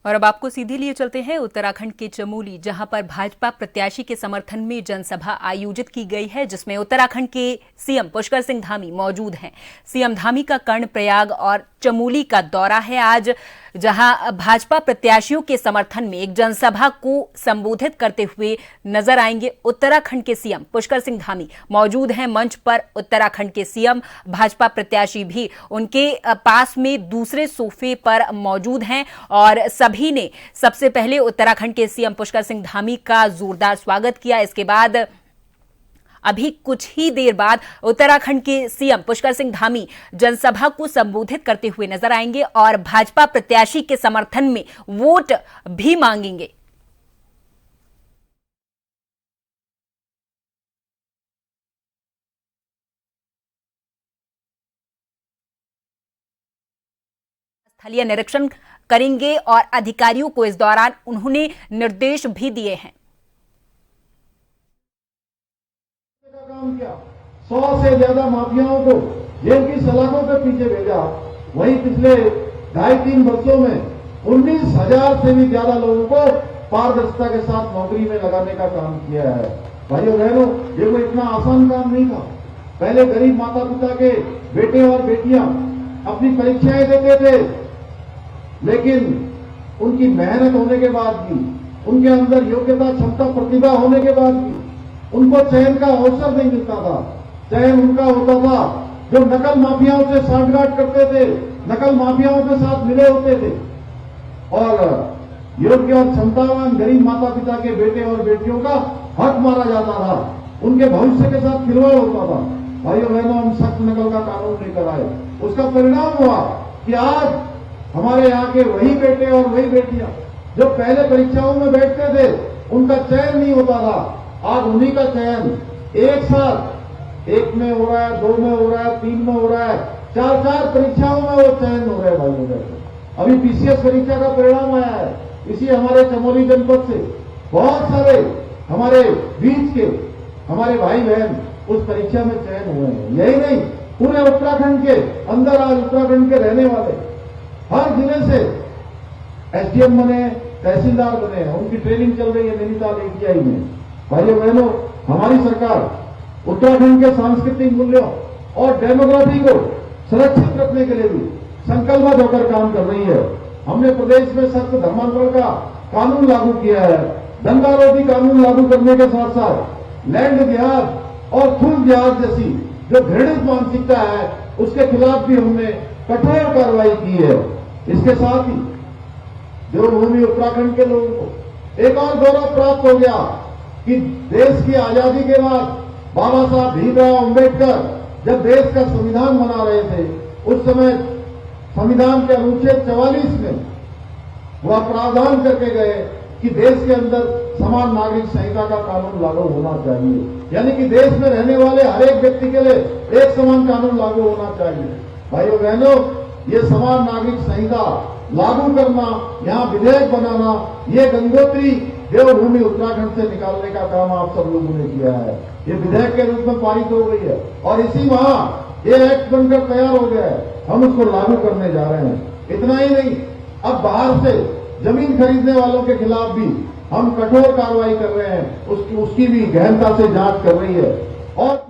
और अब आपको सीधे लिए चलते हैं उत्तराखंड के चमोली, जहां पर भाजपा प्रत्याशी के समर्थन में जनसभा आयोजित की गई है, जिसमें उत्तराखंड के सीएम पुष्कर सिंह धामी मौजूद हैं। सीएम धामी का कर्णप्रयाग और चमोली का दौरा है आज, जहां भाजपा प्रत्याशियों के समर्थन में एक जनसभा को संबोधित करते हुए नजर आएंगे। उत्तराखंड के सीएम पुष्कर सिंह धामी मौजूद हैं मंच पर। उत्तराखंड के सीएम भाजपा प्रत्याशी भी उनके पास में दूसरे सोफे पर मौजूद हैं और सभी ने सबसे पहले उत्तराखंड के सीएम पुष्कर सिंह धामी का जोरदार स्वागत किया। इसके बाद अभी कुछ ही देर बाद उत्तराखंड के सीएम पुष्कर सिंह धामी जनसभा को संबोधित करते हुए नजर आएंगे और भाजपा प्रत्याशी के समर्थन में वोट भी मांगेंगे। स्थलीय निरीक्षण करेंगे और अधिकारियों को इस दौरान उन्होंने निर्देश भी दिए हैं। 100 से ज्यादा माफियाओं को जेल की सलाखों के पीछे भेजा। वहीं पिछले 2.5-3 वर्षों में 19,000 से भी ज्यादा लोगों को पारदर्शिता के साथ नौकरी में लगाने का काम किया है। भाइयों बहनों, ये कोई इतना आसान काम नहीं था। पहले गरीब माता पिता के बेटे और बेटियां अपनी परीक्षाएं देते थे, लेकिन उनकी मेहनत होने के बाद भी, उनके अंदर योग्यता, क्षमता, प्रतिभा होने के बाद भी उनको चयन का अवसर नहीं मिलता था। चयन उनका होता था जो नकल माफियाओं से सांठगांठ करते थे, नकल माफियाओं के साथ मिले होते थे, और योग्य और क्षमतावान गरीब माता पिता के बेटे और बेटियों का हक मारा जाता था, उनके भविष्य के साथ खिलवाड़ होता था। भाइयों बहनों, हम सख्त नकल का कानून लेकर आए। उसका परिणाम हुआ कि आज हमारे यहाँ के वही बेटे और वही बेटियां जो पहले परीक्षाओं में बैठते थे, उनका चयन नहीं होता था, आज उन्हीं का चयन एक साथ 1 में हो रहा है, 2 में हो रहा है, 3 में हो रहा है, 4 परीक्षाओं में वो चयन हो रहा है। भाइयों बहनों, अभी पीसीएस परीक्षा का परिणाम आया है। इसी हमारे चमोली जनपद से बहुत सारे हमारे बीच के हमारे भाई बहन उस परीक्षा में चयन हुए हैं। यही नहीं, पूरे उत्तराखंड के अंदर आज उत्तराखंड के रहने वाले हर जिले से एसडीएम बने, तहसीलदार बने, उनकी ट्रेनिंग चल रही है नैनीताल एटीआई में। भाइयों बहनों, हमारी सरकार उत्तराखंड के सांस्कृतिक मूल्यों और डेमोग्राफी को सुरक्षित रखने के लिए भी संकल्पबद्ध होकर काम कर रही है। हमने प्रदेश में सख्त धर्मांतरण का कानून लागू किया है। दंगारोधी कानून लागू करने के साथ साथ लैंड जिहाद और खुल जिहाद जैसी जो घृणित मानसिकता है, उसके खिलाफ भी हमने कठोर कार्रवाई की है। इसके साथ ही देवभूमि उत्तराखंड के लोगों को एक और गौरव प्राप्त हो गया कि देश की आजादी के बाद बाबा साहब भीमराव अंबेडकर जब देश का संविधान बना रहे थे, उस समय संविधान के अनुच्छेद 44 में वह प्रावधान करके गए कि देश के अंदर समान नागरिक संहिता का कानून लागू होना चाहिए, यानी कि देश में रहने वाले हर एक व्यक्ति के लिए एक समान कानून लागू होना चाहिए। भाइयों बहनों, ये समान नागरिक संहिता लागू करना, यहाँ विधेयक बनाना, ये गंगोत्री देवभूमि उत्तराखंड से निकालने का काम आप सब लोगों ने किया है। ये विधेयक के रूप में पारित हो गई है और इसी माह ये एक्ट बनकर तैयार हो गया है। हम उसको लागू करने जा रहे हैं। इतना ही नहीं, अब बाहर से जमीन खरीदने वालों के खिलाफ भी हम कठोर कार्रवाई कर रहे हैं। उसकी भी गहनता से जांच कर रही है। और